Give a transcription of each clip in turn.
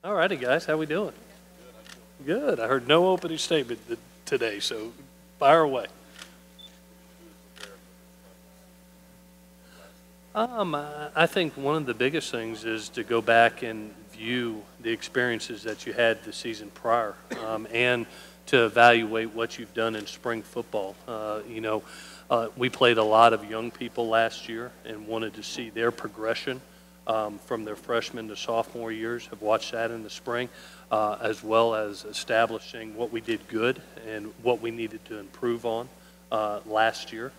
All righty, guys. How we doing? Good. I heard no opening statement today, so fire away. I think one of the biggest things is to go back and view the experiences that you had the season prior, and to evaluate what you've done in spring football. We played a lot of young people last year and wanted to see their progression from their freshman to sophomore years. Have watched that in the spring, as well as establishing what we did good and what we needed to improve on from last year,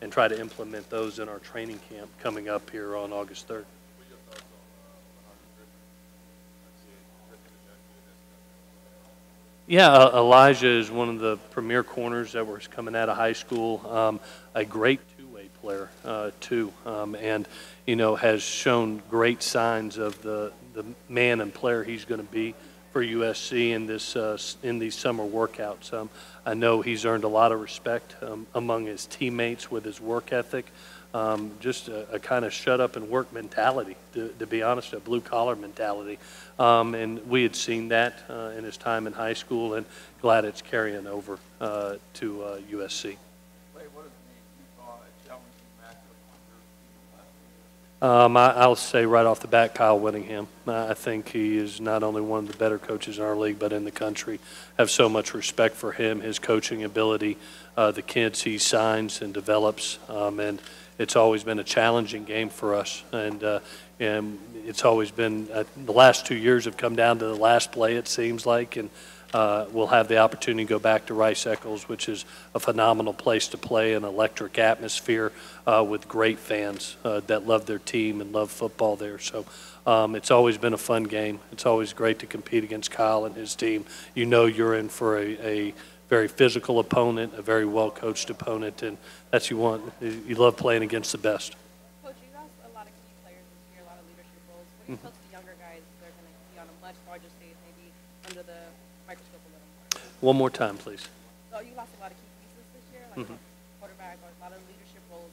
and try to implement those in our training camp coming up here on August 3rd. Yeah, Elijah is one of the premier corners that was coming out of high school. A great two-way player, too, and has shown great signs of the man and player he's going to be for USC in these summer workouts. I know he's earned a lot of respect among his teammates with his work ethic. Just a kind of shut up and work mentality, to be honest, a blue collar mentality. And we had seen that in his time in high school, and glad it's carrying over to USC. I'll say right off the bat, Kyle Whittingham. I think he is not only one of the better coaches in our league, but in the country. Have so much respect for him, his coaching ability, the kids he signs and develops, and it's always been a challenging game for us. And it's always been the last 2 years have come down to the last play, it seems like, and we'll have the opportunity to go back to Rice Eccles, which is a phenomenal place to play, an electric atmosphere with great fans that love their team and love football there. So it's always been a fun game. It's always great to compete against Kyle and his team. You're in for a very physical opponent, a very well-coached opponent, and that's you want. You love playing against the best. Coach, you lost a lot of key players this year, a lot of leadership roles. What do you tell to the younger guys that are going to be on a much larger stage, maybe under the microscope a little more? One more time, please. So you lost a lot of key pieces this year, like quarterback or a lot of leadership roles.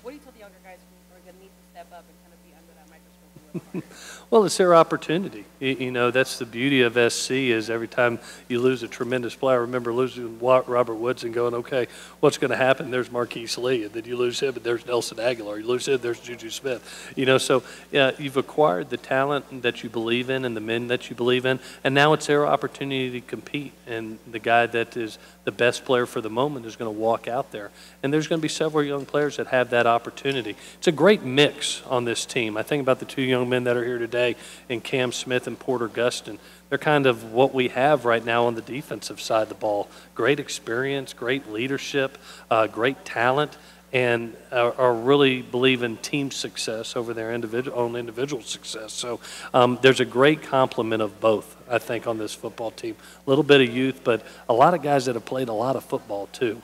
What do you tell the younger guys who are going to need to step up and kind of be under that microscope a little more? Well, it's their opportunity. That's the beauty of SC is every time you lose a tremendous player. I remember losing Robert Woods and going, okay, what's going to happen? There's Marquise Lee, and then you lose him, and there's Nelson Aguilar. You lose him, there's Juju Smith. So you've acquired the talent that you believe in and the men that you believe in, and now it's their opportunity to compete. And the guy that is the best player for the moment is going to walk out there. And there's going to be several young players that have that opportunity. It's a great mix on this team. I think about the two young men that are here today, and Cam Smith and Porter Gustin. They're kind of what we have right now on the defensive side of the ball. Great experience, great leadership, great talent, and are really believe in team success over their individual success. So there's a great complement of both, I think, on this football team. A little bit of youth, but a lot of guys that have played a lot of football too.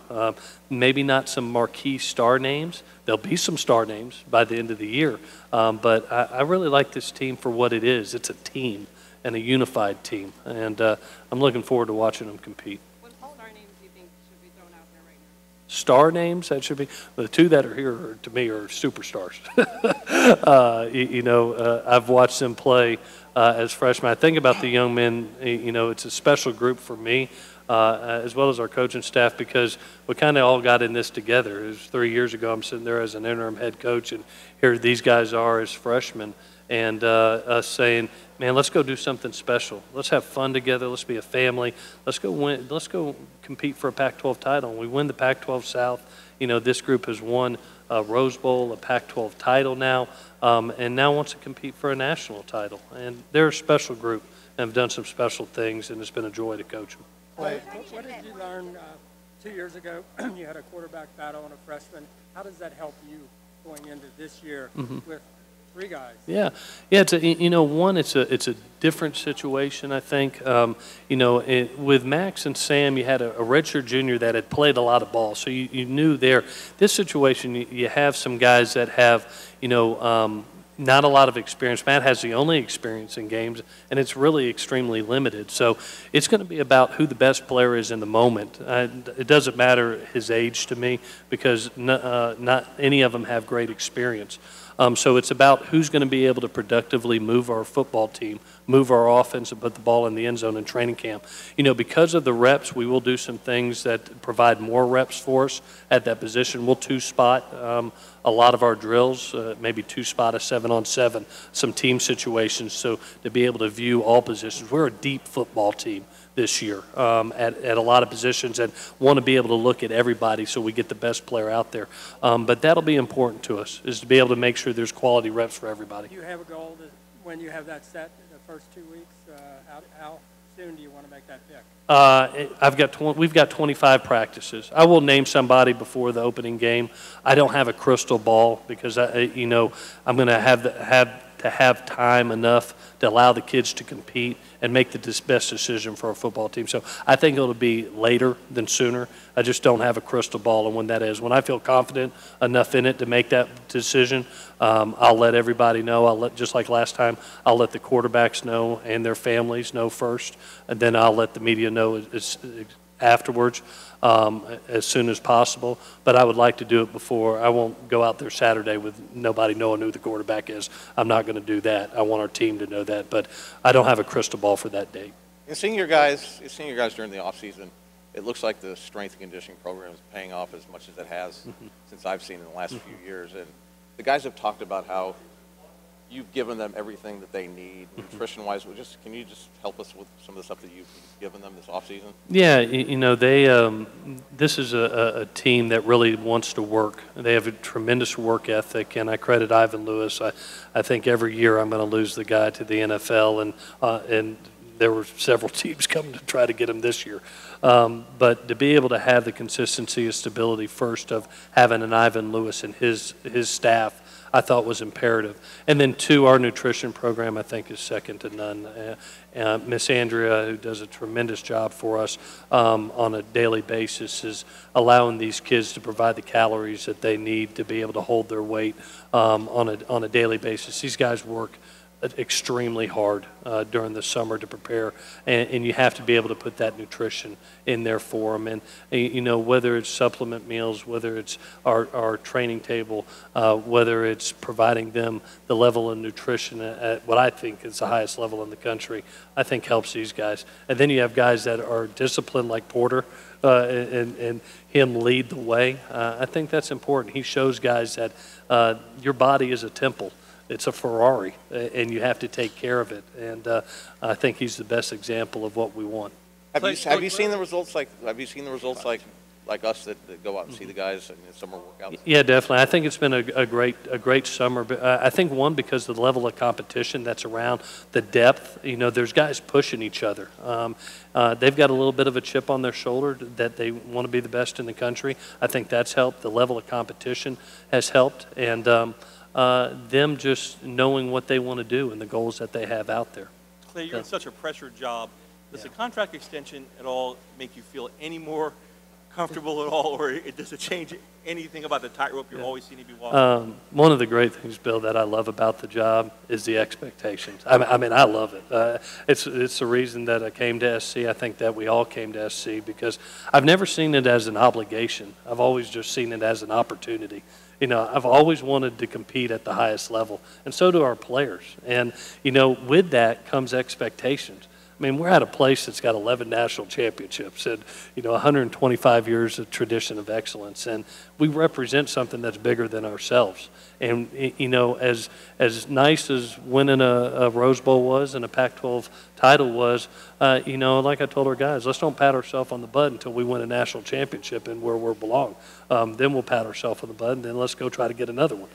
Maybe not some marquee star names. There'll be some star names by the end of the year, but I really like this team for what it is. It's a team and a unified team, and I'm looking forward to watching them compete. What star names do you think should be thrown out there right now? Star names, that should be the two that are here to me are superstars. I've watched them play as freshmen. I think about the young men. It's a special group for me, as well as our coaching staff, because we kind of all got in this together. It was 3 years ago. I'm sitting there as an interim head coach, and here these guys are as freshmen, and us saying, man, let's go do something special. Let's have fun together. Let's be a family. Let's go win. Let's go compete for a Pac-12 title. And we win the Pac-12 South. This group has won a Rose Bowl, a Pac-12 title now, and now wants to compete for a national title. And they're a special group and have done some special things, and it's been a joy to coach them. What did you learn 2 years ago? You had a quarterback battle and a freshman. How does that help you going into this year with three guys? Yeah. It's a different situation. I think with Max and Sam, you had a redshirt junior that had played a lot of ball, so you knew there. This situation, you have some guys that have not a lot of experience. Matt has the only experience in games, and it's really extremely limited. So it's going to be about who the best player is in the moment. It doesn't matter his age to me, because not any of them have great experience. So it's about who's going to be able to productively move our football team, move our offense, and put the ball in the end zone in training camp. Because of the reps, we will do some things that provide more reps for us at that position. We'll two-spot a lot of our drills, maybe two-spot a 7-on-7, some team situations, so to be able to view all positions. We're a deep football team this year at a lot of positions, and want to be able to look at everybody so we get the best player out there. But that'll be important to us, is to be able to make sure there's quality reps for everybody. Do you have a goal that when you have that set the first 2 weeks, how soon do you want to make that pick? We've got 25 practices. I will name somebody before the opening game. I don't have a crystal ball because I'm going to have time enough to allow the kids to compete and make the best decision for our football team. So I think it'll be later than sooner. I just don't have a crystal ball on when that is. When I feel confident enough in it to make that decision, I'll let everybody know. Just like last time, I'll let the quarterbacks know and their families know first, and then I'll let the media know afterwards as soon as possible. But I would like to do it before. I won't go out there Saturday with nobody knowing who the quarterback is. I'm not going to do that. I want our team to know that. But I don't have a crystal ball for that date. And seeing your guys during the offseason, it looks like the strength and conditioning program is paying off as much as it has since I've seen in the last few years. And the guys have talked about how you've given them everything that they need, nutrition-wise. Can you just help us with some of the stuff that you've given them this offseason? Yeah, this is a team that really wants to work. They have a tremendous work ethic, and I credit Ivan Lewis. I think every year I'm going to lose the guy to the NFL, and there were several teams coming to try to get him this year. But to be able to have the consistency and stability first of having an Ivan Lewis and his staff, I thought was imperative. And then two, our nutrition program I think is second to none. Miss Andrea, who does a tremendous job for us on a daily basis, is allowing these kids to provide the calories that they need to be able to hold their weight on a daily basis. These guys work extremely hard during the summer to prepare, and you have to be able to put that nutrition in there for them. And whether it's supplement meals, whether it's our training table, whether it's providing them the level of nutrition at what I think is the highest level in the country, I think helps these guys. And then you have guys that are disciplined like Porter, and him lead the way. I think that's important. He shows guys that your body is a temple. It's a Ferrari, and you have to take care of it. And I think he's the best example of what we want. Have you seen the results like us that go out and see the guys in summer workouts? Yeah, definitely. I think it's been a great summer. But I think one, because of the level of competition that's around, the depth. There's guys pushing each other. They've got a little bit of a chip on their shoulder that they want to be the best in the country. I think that's helped. The level of competition has helped, and them just knowing what they want to do and the goals that they have out there. Clay, you're in such a pressured job. Does the contract extension at all make you feel any more comfortable at all, or does it change anything about the tightrope you're always seeing to be walking? One of the great things, Bill, that I love about the job is the expectations. I mean, I love it. It's the reason that I came to SC. I think that we all came to SC because I've never seen it as an obligation. I've always just seen it as an opportunity. I've always wanted to compete at the highest level, and so do our players. And, with that comes expectations. I mean, we're at a place that's got 11 national championships and, 125 years of tradition of excellence, and we represent something that's bigger than ourselves. And, as nice as winning a Rose Bowl was and a Pac-12 title was, like I told our guys, let's don't pat ourselves on the butt until we win a national championship and where we belong. Then we'll pat ourselves on the butt, and then let's go try to get another one.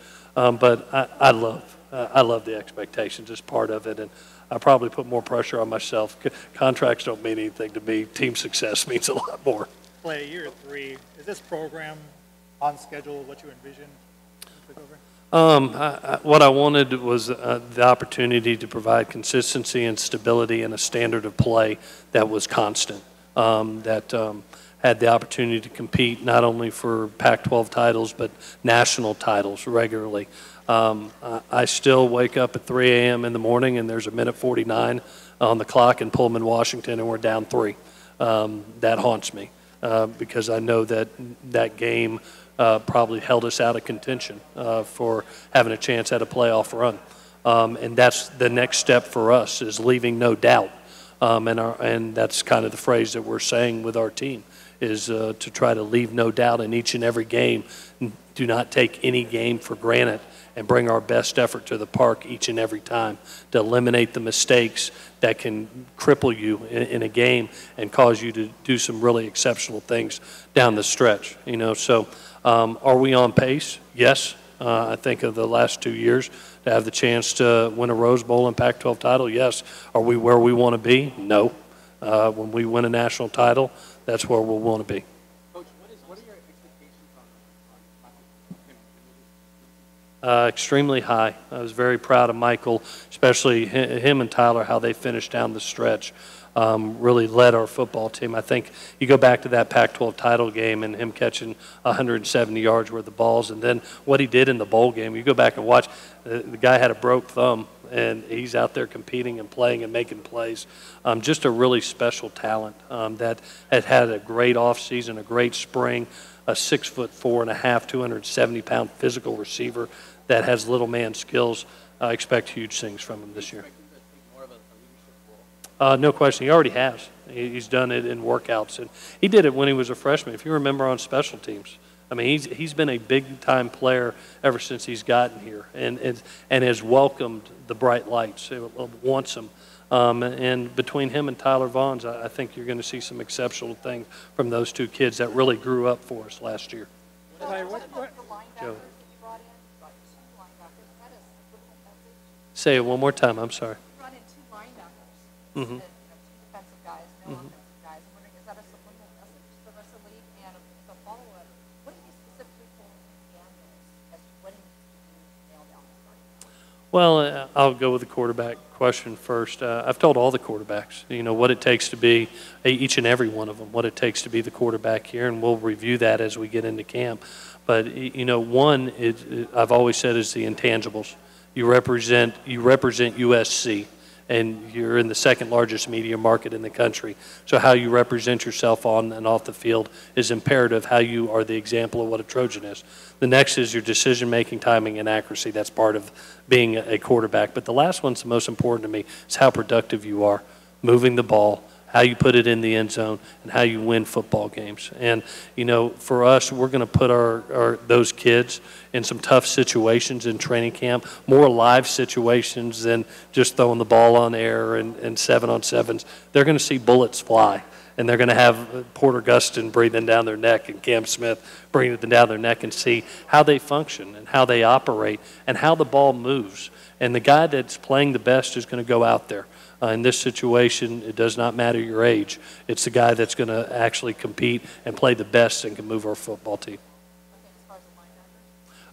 But I love the expectations as part of it, and I probably put more pressure on myself. Contracts don't mean anything to me. Team success means a lot more. Clay, year 3, is this program on schedule, what you envisioned? What I wanted was the opportunity to provide consistency and stability and a standard of play that was constant, that had the opportunity to compete not only for Pac-12 titles but national titles regularly. I still wake up at 3 a.m. in the morning and there's a minute 49 on the clock in Pullman, Washington, and we're down 3. That haunts me because I know that game probably held us out of contention for having a chance at a playoff run. And that's the next step for us, is leaving no doubt. And that's kind of the phrase that we're saying with our team, is to try to leave no doubt in each and every game. Do not take any game for granted, and bring our best effort to the park each and every time to eliminate the mistakes that can cripple you in a game and cause you to do some really exceptional things down the stretch. So are we on pace? Yes. I think of the last 2 years to have the chance to win a Rose Bowl and Pac-12 title, yes. Are we where we want to be? No. When we win a national title, that's where we'll want to be. Coach, what are your expectations on Extremely high. I was very proud of Michael, especially him and Tyler, how they finished down the stretch. Really led our football team. I think you go back to that Pac-12 title game and him catching 170 yards worth of balls, and then what he did in the bowl game. You go back and watch, the guy had a broke thumb, and he's out there competing and playing and making plays. Just a really special talent that had a great offseason, a great spring, a 6'4.5", 270-pound physical receiver that has little man skills. I expect huge things from him this year. No question. He already has. He's done it in workouts, and he did it when he was a freshman. If you remember, on special teams, I mean, he's been a big-time player ever since he's gotten here, and has welcomed the bright lights. Wants them. And between him and Tyler Vaughns, I think you're going to see some exceptional things from those two kids that really grew up for us last year. Joe. Say it one more time. I'm sorry. Mm-hmm. Defensive guys, no offensive guys. I'm wondering, is that a subliminal message to the rest of the league? And as a follow-up, what do you specifically told Daniels as to what he needs to nail down? Well, I'll go with the quarterback question first. I've told all the quarterbacks, what it takes to be, each and every one of them, what it takes to be the quarterback here, and we'll review that as we get into camp. But, one, I've always said, is the intangibles. You represent USC. And you're in the second largest media market in the country. So how you represent yourself on and off the field is imperative, how you are the example of what a Trojan is. The next is your decision-making, timing, and accuracy. That's part of being a quarterback. But the last one's the most important to me, is how productive you are, moving the ball, how you put it in the end zone, and how you win football games. And, for us, we're going to put those kids in some tough situations in training camp, more live situations than just throwing the ball on air and 7-on-7s. They're going to see bullets fly, and they're going to have Porter Gustin breathing down their neck and Cam Smith breathing down their neck, and see how they function and how they operate and how the ball moves. And the guy that's playing the best is going to go out there. In this situation, it does not matter your age. It's the guy that's going to actually compete and play the best and can move our football team.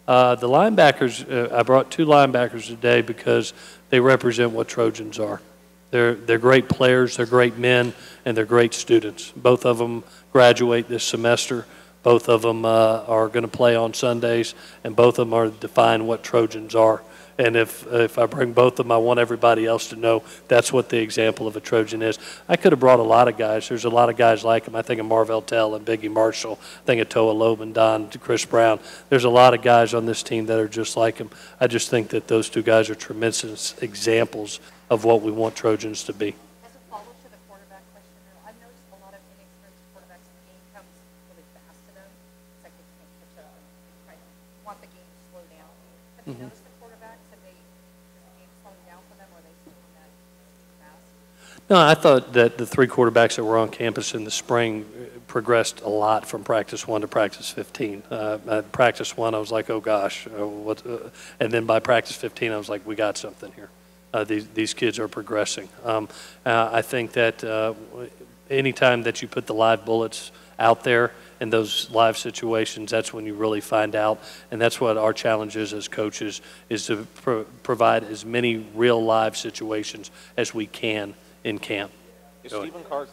The linebackers, I brought two linebackers today because they represent what Trojans are. They're great players, they're great men, and they're great students. Both of them graduate this semester. Both of them are going to play on Sundays, and both of them are define what Trojans are. And if I bring both of them, I want everybody else to know that's what the example of a Trojan is. I could have brought a lot of guys. There's a lot of guys like him. I think of Marvell Tell and Biggie Marshall. I think of Toa Loeb and Don, Chris Brown. There's a lot of guys on this team that are just like him. I just think that those two guys are tremendous examples of what we want Trojans to be. As a follow-up to the quarterback question, I've noticed a lot of inexperienced quarterbacks, the game comes really fast to them. It's like they can't catch up. They want the game to slow down. Have you noticed the quarterbacks? Is the game slowing down for them, or are they still in that fast? No, I thought that the three quarterbacks that were on campus in the spring progressed a lot from practice 1 to practice 15. At practice 1, I was like, oh gosh, and then by practice 15, I was like, we got something here. These kids are progressing. I think that anytime that you put the live bullets out there in those live situations, that's when you really find out. And that's what our challenge is as coaches, is to provide as many real live situations as we can in camp. Is Stephen Carr?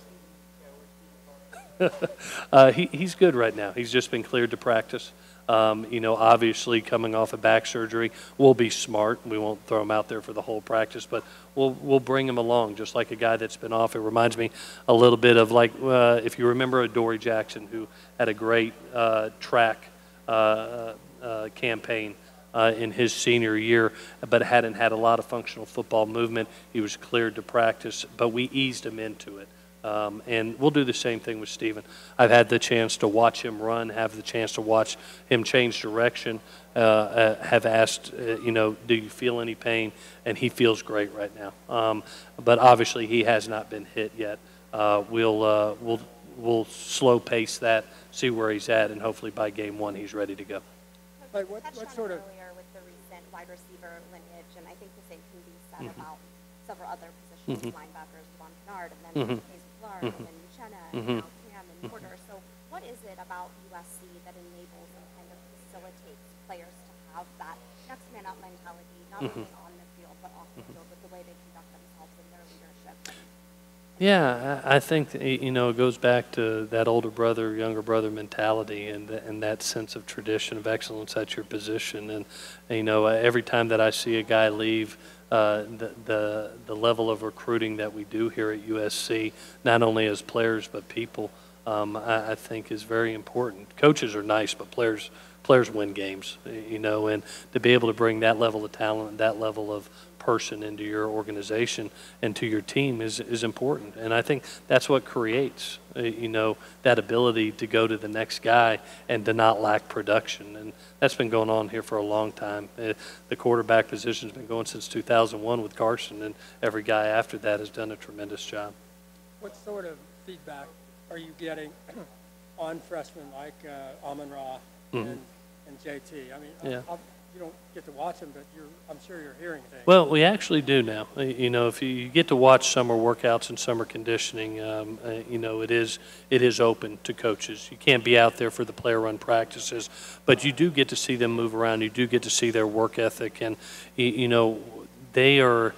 He's good right now. He's just been cleared to practice. Obviously coming off of back surgery, we'll be smart. We won't throw him out there for the whole practice, but we'll bring him along just like a guy that's been off. It reminds me a little bit of like if you remember Dory Jackson, who had a great track campaign in his senior year, but hadn't had a lot of functional football movement. He was cleared to practice, but we eased him into it. And we'll do the same thing with Steven. I've had the chance to watch him run, have the chance to watch him change direction, have asked, do you feel any pain? And he feels great right now. But obviously he has not been hit yet. We'll slow pace that, see where he's at, and hopefully by game one he's ready to go. Like what sort of earlier with the recent wide receiver lineage, and I think the same can be said about several other positions, linebackers, Von Kennard, and then Hayes Clark, and then Uchenna, and now Cam and Porter. So what is it about USC that enables and kind of facilitates players to have that next man up mentality, not only on the field, but off the field, with the way they conduct themselves in their leadership? Yeah, I think, it goes back to that older brother, younger brother mentality and that sense of tradition of excellence at your position. And, every time that I see a guy leave, the level of recruiting that we do here at USC, not only as players but people, I think is very important. Coaches are nice, but players win games, and to be able to bring that level of talent, that level of person into your organization and to your team is important. And I think that's what creates, that ability to go to the next guy and to not lack production. And that's been going on here for a long time. The quarterback position's been going since 2001 with Carson, and every guy after that has done a tremendous job. what sort of feedback are you getting on freshmen like Amon-Ra and JT? I mean, you don't get to watch them, but I'm sure you're hearing things. Well, we actually do now. If you get to watch summer workouts and summer conditioning, it is open to coaches. You can't be out there for the player-run practices, but you do get to see them move around. You do get to see their work ethic, and they are.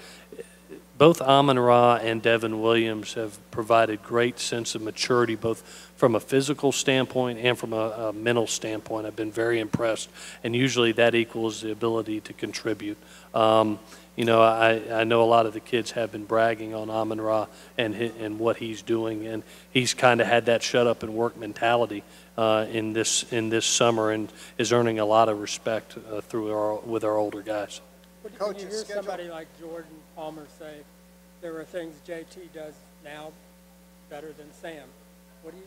Both Amon-Ra and Devin Williams have provided great sense of maturity, both from a physical standpoint and from a mental standpoint. I've been very impressed, and usually that equals the ability to contribute. I know a lot of the kids have been bragging on Amon-Ra and what he's doing, and he's kind of had that shut up and work mentality in this summer, and is earning a lot of respect with our older guys. When you hear somebody like Jordan Palmer say there are things JT does now better than Sam, when you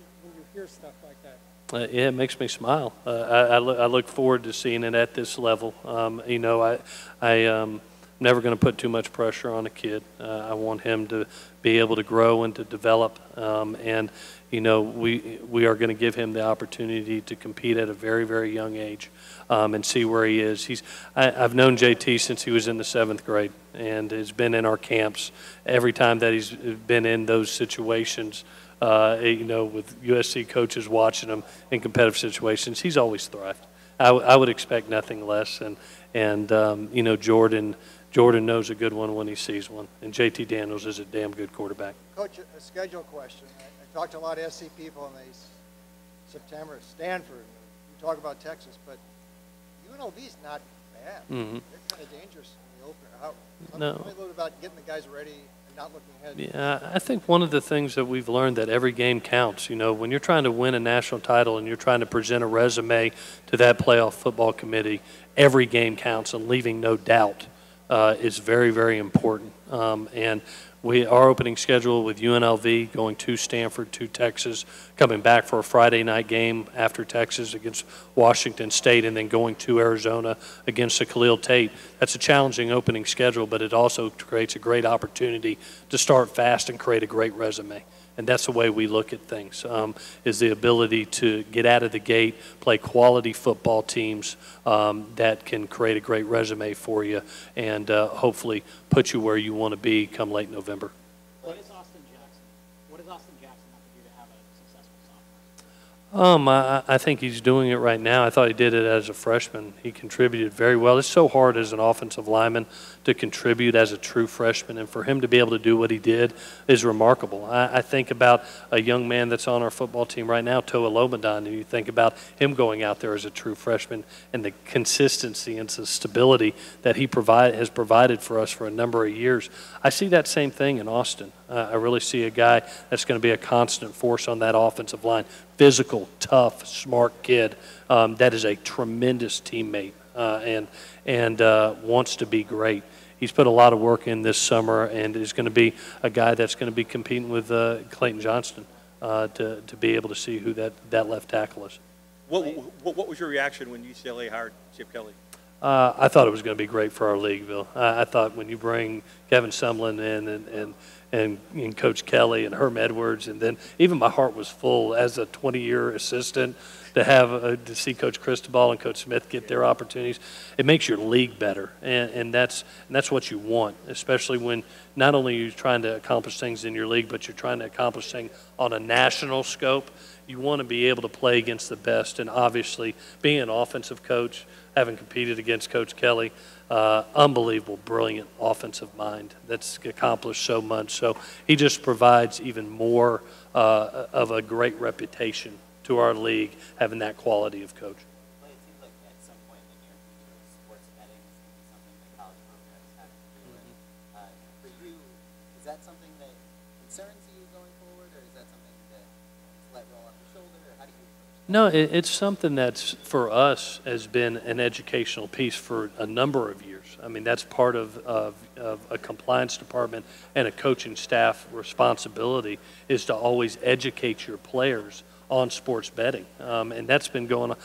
hear stuff like that? It makes me smile. I look forward to seeing it at this level. I'm never going to put too much pressure on a kid. I want him to be able to grow and to develop. We are going to give him the opportunity to compete at a very, very young age and see where he is. I've known JT since he was in the 7th grade and has been in our camps every time that he's been in those situations. With USC coaches watching him in competitive situations, he's always thrived. I would expect nothing less. And Jordan knows a good one when he sees one. And JT Daniels is a damn good quarterback. Coach, a schedule question. I talked to a lot of SC people in September, Stanford. You talk about Texas, but UNLV's not bad. They're kind of dangerous in the opener. Tell me a little about getting the guys ready and not looking ahead. Yeah, I think one of the things that we've learned that every game counts. When you're trying to win a national title and you're trying to present a resume to that playoff football committee, every game counts, and leaving no doubt is very, very important. And our opening schedule with UNLV, going to Stanford, to Texas, coming back for a Friday night game after Texas against Washington State, and then going to Arizona against the Khalil Tate. That's a challenging opening schedule, but it also creates a great opportunity to start fast and create a great resume. And that's the way we look at things, is the ability to get out of the gate, play quality football teams that can create a great resume for you and hopefully put you where you want to be come late November. What is Austin Jackson? What does Austin Jackson have to do to have a successful sophomore? I think he's doing it right now. I thought he did it as a freshman. He contributed very well. It's so hard as an offensive lineman to contribute as a true freshman, and for him to be able to do what he did is remarkable. I think about a young man that's on our football team right now, Toa Lomadan, and you think about him going out there as a true freshman and the consistency and the stability that he has provided for us for a number of years. I see that same thing in Austin. I really see a guy that's going to be a constant force on that offensive line. Physical, tough, smart kid that is a tremendous teammate and wants to be great. He's put a lot of work in this summer and is going to be a guy that's going to be competing with Clayton Johnston to be able to see who that left tackle is. What was your reaction when UCLA hired Chip Kelly? I thought it was going to be great for our league, Bill. I thought when you bring Kevin Sumlin in and Coach Kelly and Herm Edwards, and then even my heart was full as a 20-year assistant to see Coach Cristobal and Coach Smith get their opportunities. It makes your league better, and that's what you want, especially when not only are you trying to accomplish things in your league, but you're trying to accomplish things on a national scope. You want to be able to play against the best, and obviously being an offensive coach, having competed against Coach Kelly, unbelievable, brilliant offensive mind that's accomplished so much. So he just provides even more of a great reputation to our league, having that quality of coach. Well, it seems like at some point in the near future, sports betting is going to be something that college programs have to do with. For you, is that something that concerns you going forward, or is that something that is let roll off your shoulder, or how do you approach that? No, it's something that's, for us, has been an educational piece for a number of years. I mean, that's part of a compliance department and a coaching staff responsibility is to always educate your players on sports betting. And that's been going on.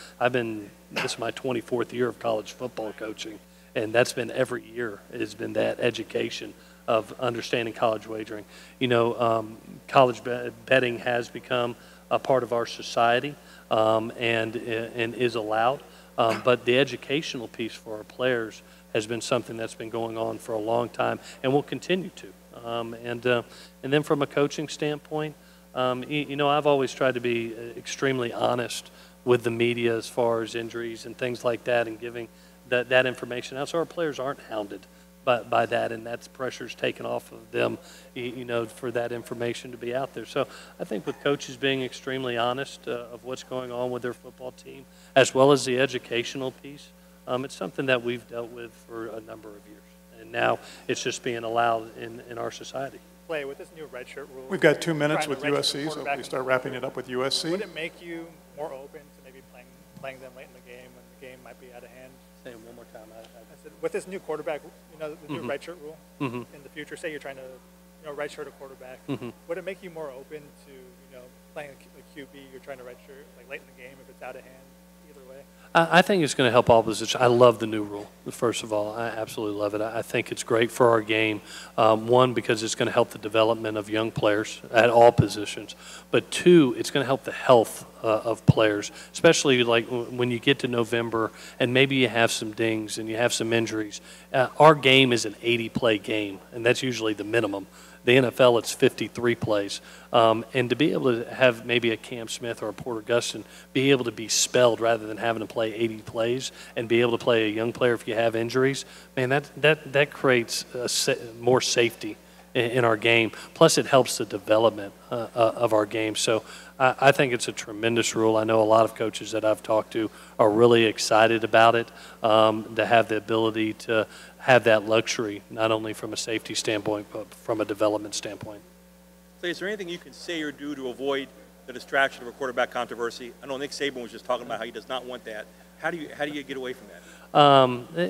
This is my 24th year of college football coaching, and that's been every year. It has been that education of understanding college wagering. You know, college betting has become a part of our society and is allowed. But the educational piece for our players has been something that's been going on for a long time and will continue to. And then from a coaching standpoint, you know, I've always tried to be extremely honest with the media as far as injuries and things like that and giving that information out so our players aren't hounded by that, and that pressure's taken off of them, you know, for that information to be out there. So I think with coaches being extremely honest of what's going on with their football team, as well as the educational piece, it's something that we've dealt with for a number of years. And now it's just being allowed in our society. Play with this new redshirt rule. We've got 2 minutes trying with to redshirt USC, so quarterback we start wrapping it up with USC. Would it make you more open to maybe playing them late in the game when the game might be out of hand? Say it one more time. I said, with this new quarterback, you know, the new redshirt rule in the future, say you're trying to, you know, redshirt a quarterback, would it make you more open to, you know, playing a QB, you're trying to redshirt like late in the game if it's out of hand? Either way. I think it's going to help all positions. I love the new rule, first of all. I absolutely love it. I think it's great for our game. One, because it's going to help the development of young players at all positions. But two, it's going to help the health of players, especially like when you get to November and maybe you have some dings and you have some injuries. Our game is an 80-play game, and that's usually the minimum. The NFL, it's 53 plays. And to be able to have maybe a Cam Smith or a Porter Gustin be able to be spelled rather than having to play 80 plays and be able to play a young player if you have injuries, man, that creates more safety in our game. Plus, it helps the development of our game. So I think it's a tremendous rule. I know a lot of coaches that I've talked to are really excited about it, to have the ability to have that luxury, not only from a safety standpoint, but from a development standpoint. So is there anything you can say or do to avoid the distraction of a quarterback controversy? I know Nick Saban was just talking about how he does not want that. How do you get away from that?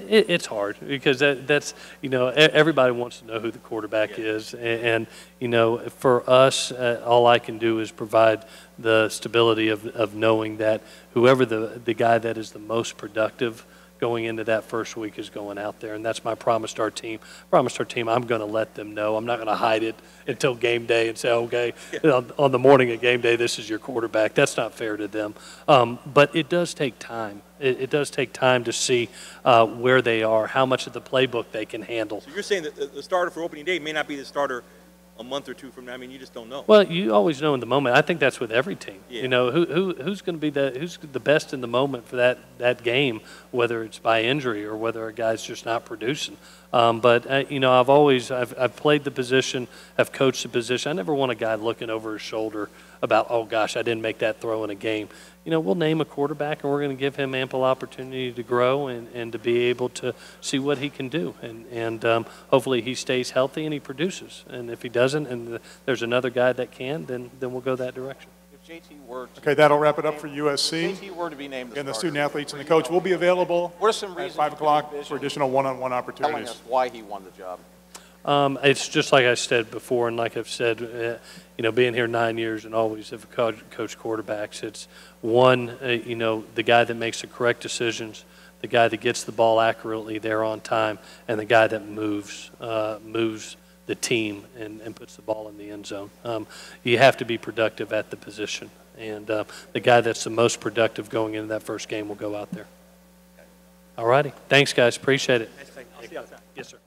It's hard because that's, you know, everybody wants to know who the quarterback is. And, you know, for us, all I can do is provide the stability of knowing that whoever the guy that is the most productive going into that first week is going out there, and that's my promise to our team. I'm going to let them know. I'm not going to hide it until game day and say, okay, on the morning of game day, this is your quarterback. That's not fair to them. But it does take time. It does take time to see where they are, how much of the playbook they can handle. So you're saying that the starter for opening day may not be the starter a month or two from now. I mean, you just don't know. Well, you always know in the moment. I think that's with every team. Yeah. You know, who's going to be who's the best in the moment for that game, whether it's by injury or whether a guy's just not producing. But you know, I've played the position, I've coached the position. I never want a guy looking over his shoulder about, oh gosh, I didn't make that throw in a game. You know, we'll name a quarterback, and we're going to give him ample opportunity to grow and to be able to see what he can do. And hopefully he stays healthy and he produces. And if he doesn't, and there's another guy that can, then we'll go that direction. If JT were to, Okay, that'll wrap it up for USC. JT were to be named And the starter, student athletes and the coach will be available what are some at reasons 5 you o'clock envision for additional one-on-one telling opportunities. us why he won the job? It's just like I said before, and like I've said, you know, being here 9 years and always have coached quarterbacks, it's one, you know, the guy that makes the correct decisions, the guy that gets the ball accurately there on time, and the guy that moves the team and puts the ball in the end zone. You have to be productive at the position, and the guy that's the most productive going into that first game will go out there. All righty. Thanks, guys. Appreciate it. I'll see you outside. Yes, sir.